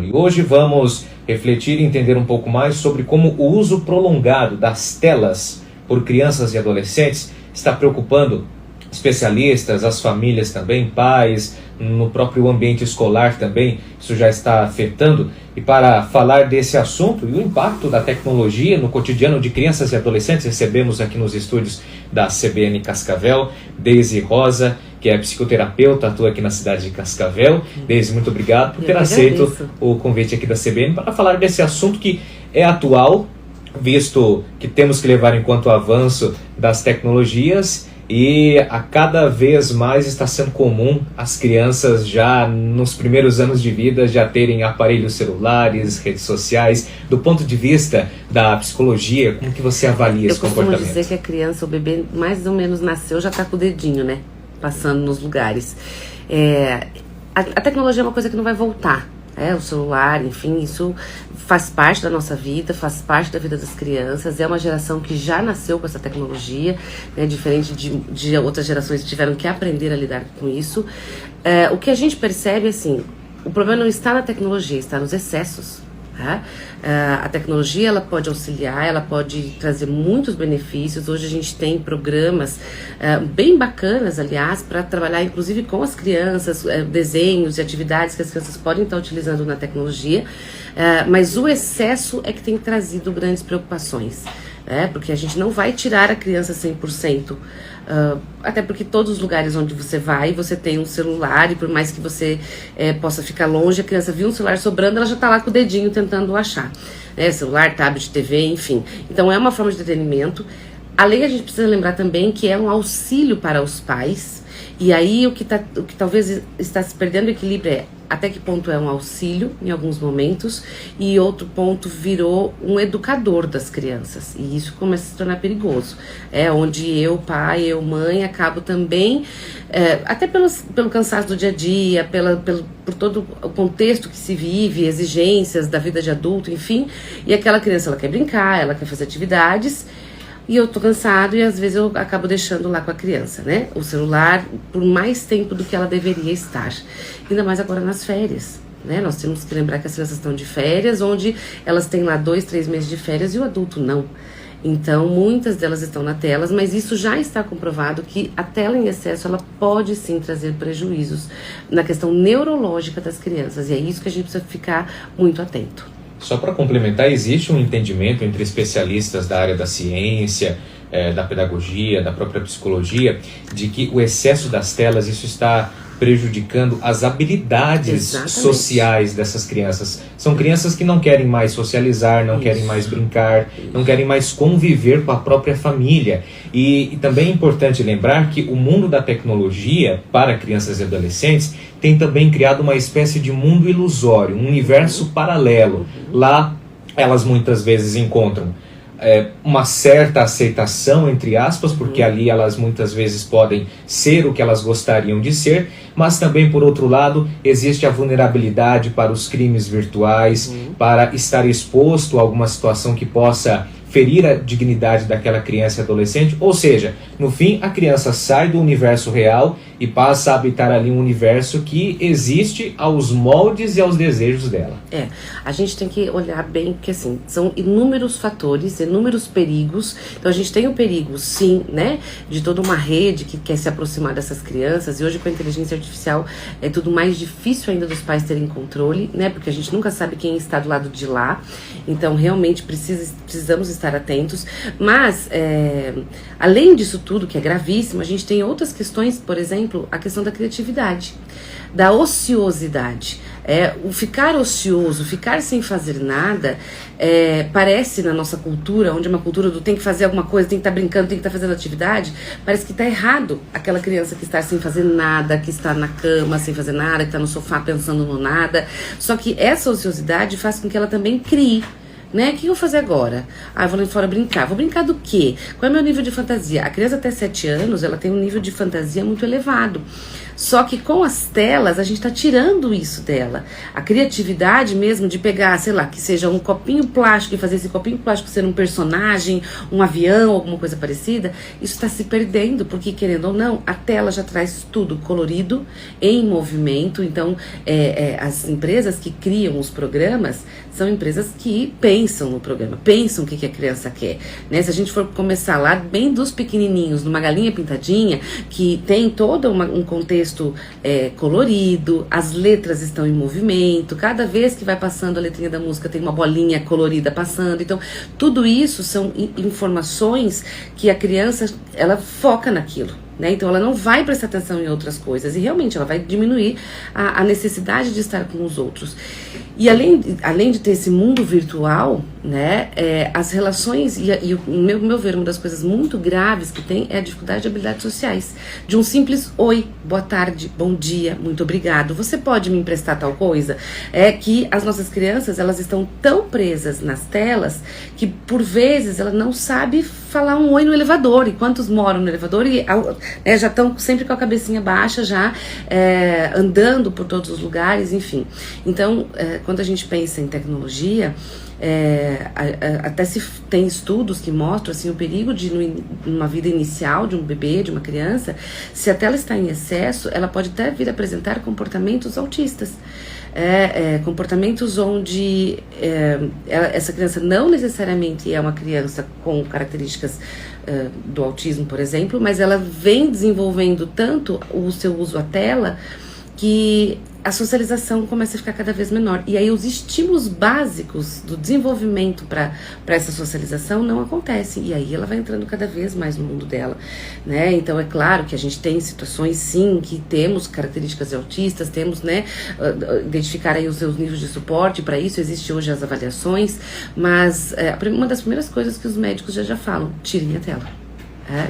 E hoje vamos refletir e entender um pouco mais sobre como o uso prolongado das telas por crianças e adolescentes está preocupando especialistas, as famílias também, pais, no próprio ambiente escolar também, isso já está afetando. E para falar desse assunto e o impacto da tecnologia no cotidiano de crianças e adolescentes, recebemos aqui nos estúdios da CBN Cascavel, Deise Rosa, que é psicoterapeuta, atua aqui na cidade de Cascavel. Deise, muito obrigado por ter aceito o convite aqui da CBN para falar desse assunto que é atual, visto que temos que levar em conta o avanço das tecnologias. E a cada vez mais está sendo comum as crianças já nos primeiros anos de vida já terem aparelhos celulares, redes sociais. Do ponto de vista da psicologia, como que você avalia esse comportamento? Eu costumo dizer que a criança, o bebê mais ou menos nasceu, já está com o dedinho, né? Passando nos lugares. A tecnologia é uma coisa que não vai voltar. O celular, enfim, isso faz parte da nossa vida, faz parte da vida das crianças. É uma geração que já nasceu com essa tecnologia, né, diferente de outras gerações que tiveram que aprender a lidar com isso. O que a gente percebe, assim, o problema não está na tecnologia, está nos excessos. Tá? A tecnologia, ela pode auxiliar, ela pode trazer muitos benefícios. Hoje a gente tem programas bem bacanas, aliás, para trabalhar inclusive com as crianças, desenhos e atividades que as crianças podem estar utilizando na tecnologia, mas o excesso é que tem trazido grandes preocupações, porque a gente não vai tirar a criança 100%, até porque todos os lugares onde você vai, você tem um celular, e por mais que você possa ficar longe, a criança viu um celular sobrando, ela já está lá com o dedinho tentando achar, celular, tablet, TV, enfim. Então é uma forma de entretenimento. Além, a gente precisa lembrar também que é um auxílio para os pais, e aí o que talvez está se perdendo o equilíbrio é até que ponto é um auxílio em alguns momentos e outro ponto virou um educador das crianças, e isso começa a se tornar perigoso. Onde eu, pai, eu, mãe, acabo também, até pelo cansaço do dia a dia, por todo o contexto que se vive, exigências da vida de adulto, enfim, e aquela criança, ela quer brincar, ela quer fazer atividades, e eu tô cansado e às vezes eu acabo deixando lá com a criança, né? O celular por mais tempo do que ela deveria estar. Ainda mais agora nas férias, né? Nós temos que lembrar que as crianças estão de férias, onde elas têm lá 2, 3 meses de férias e o adulto não. Então, muitas delas estão na telas, mas isso já está comprovado que a tela em excesso, ela pode sim trazer prejuízos na questão neurológica das crianças. E é isso que a gente precisa ficar muito atento. Só para complementar, existe um entendimento entre especialistas da área da ciência, da pedagogia, da própria psicologia, de que o excesso das telas, isso está prejudicando as habilidades sociais dessas crianças. São crianças que não querem mais socializar, não querem mais brincar, não querem mais conviver com a própria família. E também é importante lembrar que o mundo da tecnologia para crianças e adolescentes tem também criado uma espécie de mundo ilusório, um universo paralelo. Lá elas muitas vezes encontram uma certa aceitação, entre aspas, porque ali elas muitas vezes podem ser o que elas gostariam de ser, mas também, por outro lado, existe a vulnerabilidade para os crimes virtuais, para estar exposto a alguma situação que possa ferir a dignidade daquela criança e adolescente. Ou seja, no fim, a criança sai do universo real e passa a habitar ali um universo que existe aos moldes e aos desejos dela. A gente tem que olhar bem, porque assim, são inúmeros fatores, inúmeros perigos. Então a gente tem o perigo, sim, né, de toda uma rede que quer se aproximar dessas crianças, e hoje com a inteligência artificial é tudo mais difícil ainda dos pais terem controle, né, porque a gente nunca sabe quem está do lado de lá. Então realmente precisamos estar atentos, mas além disso tudo, que é gravíssimo, a gente tem outras questões, por exemplo, a questão da criatividade, da ociosidade. O ficar ocioso, ficar sem fazer nada, parece na nossa cultura, onde é uma cultura do tem que fazer alguma coisa, tem que estar brincando, tem que estar fazendo atividade, parece que está errado aquela criança que está sem fazer nada, que está na cama sem fazer nada, que está no sofá pensando no nada. Só que essa ociosidade faz com que ela também crie, né? O que eu vou fazer agora? Ah, eu vou lá fora brincar. Vou brincar do quê? Qual é o meu nível de fantasia? A criança até 7 anos, ela tem um nível de fantasia muito elevado. Só que com as telas, a gente tá tirando isso dela. A criatividade mesmo de pegar, sei lá, que seja um copinho plástico e fazer esse copinho plástico ser um personagem, um avião, alguma coisa parecida, isso está se perdendo, porque querendo ou não, a tela já traz tudo colorido, em movimento. Então, as empresas que criam os programas são empresas que pensam no programa, pensam o que a criança quer, né? Se a gente for começar lá bem dos pequenininhos, numa galinha pintadinha, que tem todo um contexto colorido, as letras estão em movimento, cada vez que vai passando a letrinha da música tem uma bolinha colorida passando. Então, tudo isso são informações que a criança, ela foca naquilo, né? Então ela não vai prestar atenção em outras coisas e realmente ela vai diminuir a necessidade de estar com os outros. E além de ter esse mundo virtual, né, as relações, e o meu ver, uma das coisas muito graves que tem é a dificuldade de habilidades sociais. De um simples oi, boa tarde, bom dia, muito obrigado, você pode me emprestar tal coisa? É que as nossas crianças, elas estão tão presas nas telas que por vezes ela não sabe falar um oi no elevador. E quantos moram no elevador e já estão sempre com a cabecinha baixa, já andando por todos os lugares, enfim. Então, quando a gente pensa em tecnologia, até se tem estudos que mostram assim, o perigo de numa vida inicial de um bebê, de uma criança, se a tela está em excesso, ela pode até vir a apresentar comportamentos autistas. Comportamentos onde essa criança não necessariamente é uma criança com características do autismo, por exemplo, mas ela vem desenvolvendo tanto o seu uso à tela que a socialização começa a ficar cada vez menor. E aí os estímulos básicos do desenvolvimento para essa socialização não acontecem. E aí ela vai entrando cada vez mais no mundo dela, né? Então é claro que a gente tem situações, sim, que temos características autistas, temos, né, identificar aí os seus níveis de suporte. Para isso existem hoje as avaliações, mas uma das primeiras coisas que os médicos já falam: tirem a tela.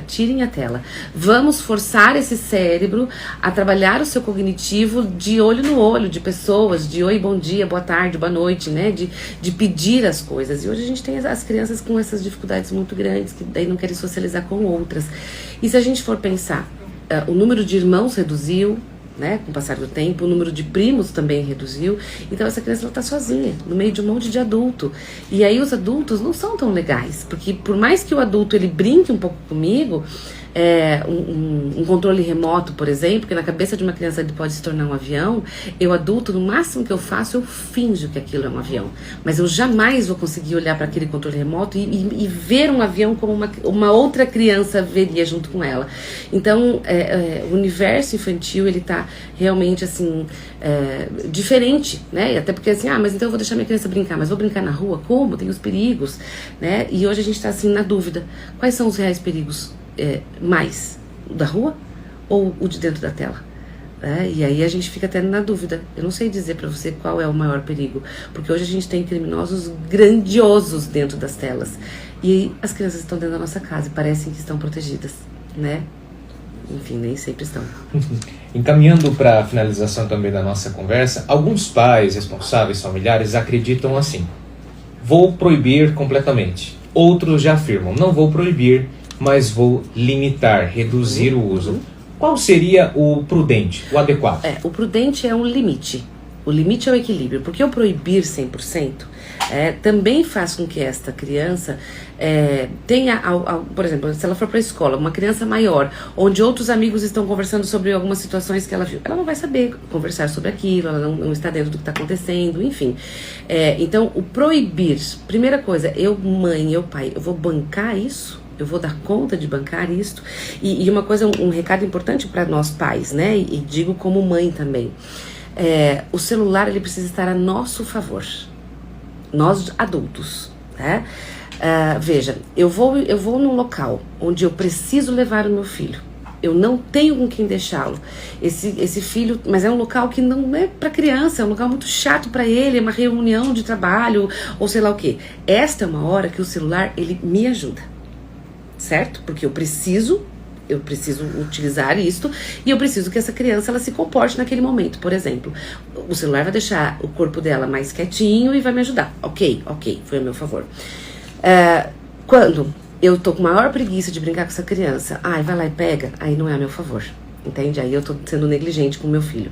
Tirem a tela. Vamos forçar esse cérebro a trabalhar o seu cognitivo de olho no olho, de pessoas, de oi, bom dia, boa tarde, boa noite, né? De pedir as coisas. E hoje a gente tem as crianças com essas dificuldades muito grandes, que daí não querem socializar com outras. E se a gente for pensar, o número de irmãos reduziu, né, com o passar do tempo, o número de primos também reduziu. Então essa criança está sozinha, no meio de um monte de adulto. E aí os adultos não são tão legais, porque por mais que o adulto ele brinque um pouco comigo, um controle remoto, por exemplo, que na cabeça de uma criança ele pode se tornar um avião, eu adulto, no máximo que eu faço, eu finjo que aquilo é um avião. Mas eu jamais vou conseguir olhar para aquele controle remoto e ver um avião como uma outra criança veria junto com ela. Então, o universo infantil, ele tá realmente, assim, diferente, né? Até porque, assim, mas então eu vou deixar minha criança brincar, mas vou brincar na rua? Como? Tem os perigos, né? E hoje a gente tá, assim, na dúvida. Quais são os reais perigos? Mais o da rua ou o de dentro da tela? E aí a gente fica até na dúvida. Eu não sei dizer pra você qual é o maior perigo, porque hoje a gente tem criminosos grandiosos dentro das telas e as crianças estão dentro da nossa casa e parecem que estão protegidas, né? Enfim, nem sempre estão. Encaminhando para a finalização também da nossa conversa, alguns pais, responsáveis, familiares acreditam assim: vou proibir completamente. Outros já afirmam: não vou proibir, mas vou limitar, reduzir o uso. Qual seria o prudente, o adequado? O prudente é um limite. O limite é o equilíbrio, porque o proibir 100% também faz com que esta criança tenha, por exemplo, se ela for para a escola, uma criança maior, onde outros amigos estão conversando sobre algumas situações que ela viu, ela não vai saber conversar sobre aquilo, ela não está dentro do que está acontecendo, enfim. Então, o proibir, primeira coisa, eu, mãe, eu, pai, eu vou bancar isso? Eu vou dar conta de bancar isto? E uma coisa, um recado importante para nós pais, né? E digo como mãe também. O celular, ele precisa estar a nosso favor. Nós adultos, né? Veja, eu vou num local onde eu preciso levar o meu filho. Eu não tenho com quem deixá-lo. Esse filho, mas é um local que não é para criança, é um local muito chato para ele, é uma reunião de trabalho, ou sei lá o quê. Esta é uma hora que o celular, ele me ajuda. Certo? Porque eu preciso Eu preciso utilizar isto e eu preciso que essa criança ela se comporte naquele momento. Por exemplo, o celular vai deixar o corpo dela mais quietinho e vai me ajudar. Ok, foi a meu favor. Quando eu tô com maior preguiça de brincar com essa criança, vai lá e pega, aí não é a meu favor, entende? Aí eu tô sendo negligente com o meu filho.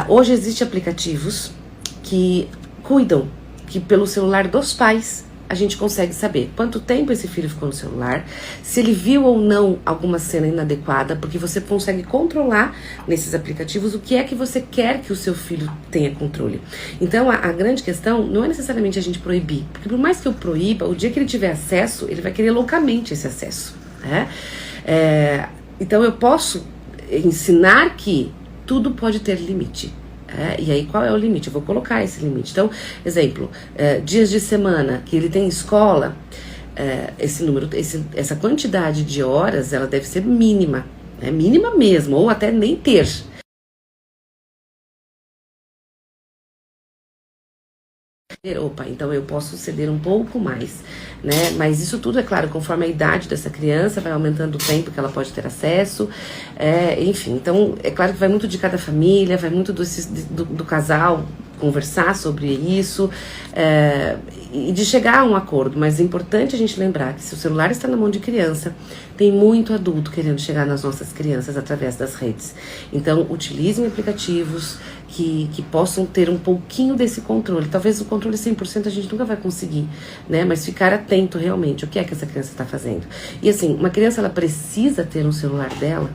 Hoje existem aplicativos que cuidam, que pelo celular dos pais a gente consegue saber quanto tempo esse filho ficou no celular, se ele viu ou não alguma cena inadequada, porque você consegue controlar nesses aplicativos o que é que você quer que o seu filho tenha controle. Então a grande questão não é necessariamente a gente proibir, porque por mais que eu proíba, o dia que ele tiver acesso, ele vai querer loucamente esse acesso, né? Então eu posso ensinar que tudo pode ter limite. E aí qual é o limite? Eu vou colocar esse limite. Então, exemplo, dias de semana que ele tem escola, essa quantidade de horas, ela deve ser mínima, mínima mesmo, ou até nem ter. Então eu posso ceder um pouco mais, né? Mas isso tudo, é claro, conforme a idade dessa criança, vai aumentando o tempo que ela pode ter acesso, enfim. Então, é claro que vai muito de cada família, vai muito do casal conversar sobre isso, e de chegar a um acordo. Mas é importante a gente lembrar que se o celular está na mão de criança, tem muito adulto querendo chegar nas nossas crianças através das redes. Então, utilizem aplicativos que possam ter um pouquinho desse controle. Talvez o controle 100% a gente nunca vai conseguir, né? Mas ficar atento realmente, o que é que essa criança está fazendo. E assim, uma criança, ela precisa ter um celular dela,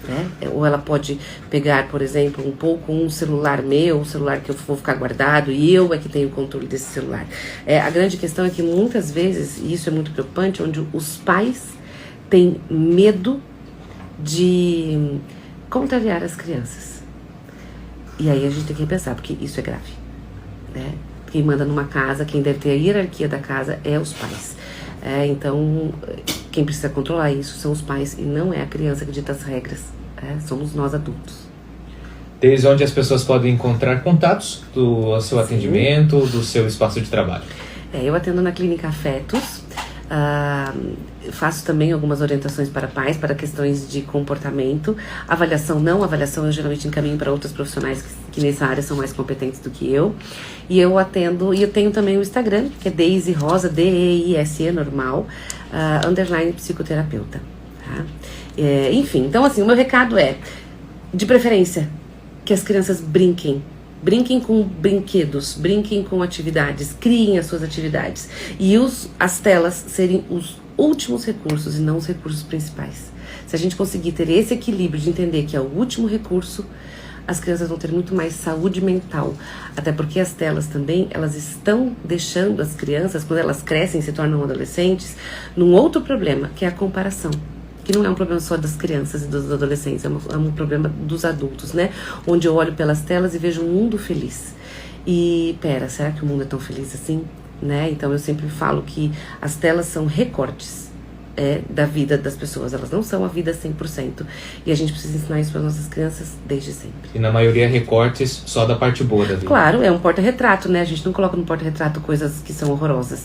né? Ou ela pode pegar, por exemplo, um celular meu, um celular que eu vou ficar guardado e eu é que tenho o controle desse celular. A grande questão é que muitas vezes, e isso é muito preocupante, onde os pais têm medo de contrariar as crianças. E aí a gente tem que pensar, porque isso é grave, né? Quem manda numa casa, quem deve ter a hierarquia da casa é os pais. Então, quem precisa controlar isso são os pais e não é a criança que dita as regras. Somos nós adultos. Desde onde as pessoas podem encontrar contatos do seu atendimento, do seu espaço de trabalho? Eu atendo na Clínica Afetos. Faço também algumas orientações para pais, para questões de comportamento. Avaliação eu geralmente encaminho para outros profissionais que nessa área são mais competentes do que eu. E eu atendo, e eu tenho também o Instagram, que é Deise Rosa, DEISE normal, _ psicoterapeuta. Tá? Enfim, então assim, o meu recado é, de preferência, que as crianças brinquem com brinquedos, brinquem com atividades, criem as suas atividades. E as telas serem os últimos recursos e não os recursos principais. Se a gente conseguir ter esse equilíbrio de entender que é o último recurso, as crianças vão ter muito mais saúde mental. Até porque as telas também, elas estão deixando as crianças, quando elas crescem e se tornam adolescentes, num outro problema, que é a comparação. Que não é um problema só das crianças e dos adolescentes, é um problema dos adultos, né? Onde eu olho pelas telas e vejo um mundo feliz. E, será que o mundo é tão feliz assim? Né? Então eu sempre falo que as telas são recortes da vida das pessoas, elas não são a vida 100%. E a gente precisa ensinar isso para as nossas crianças desde sempre. E na maioria recortes só da parte boa da vida. Claro, é um porta-retrato, né? A gente não coloca no porta-retrato coisas que são horrorosas.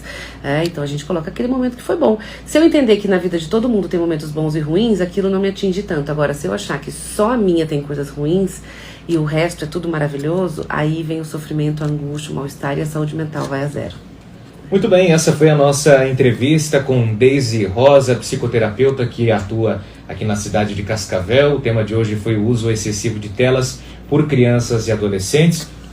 Então a gente coloca aquele momento que foi bom. Se eu entender que na vida de todo mundo tem momentos bons e ruins, aquilo não me atinge tanto. Agora, se eu achar que só a minha tem coisas ruins e o resto é tudo maravilhoso, aí vem o sofrimento, a angústia, o mal-estar e a saúde mental vai a zero. Muito bem, essa foi a nossa entrevista com Deise Rosa, psicoterapeuta que atua aqui na cidade de Cascavel. O tema de hoje foi o uso excessivo de telas por crianças e adolescentes.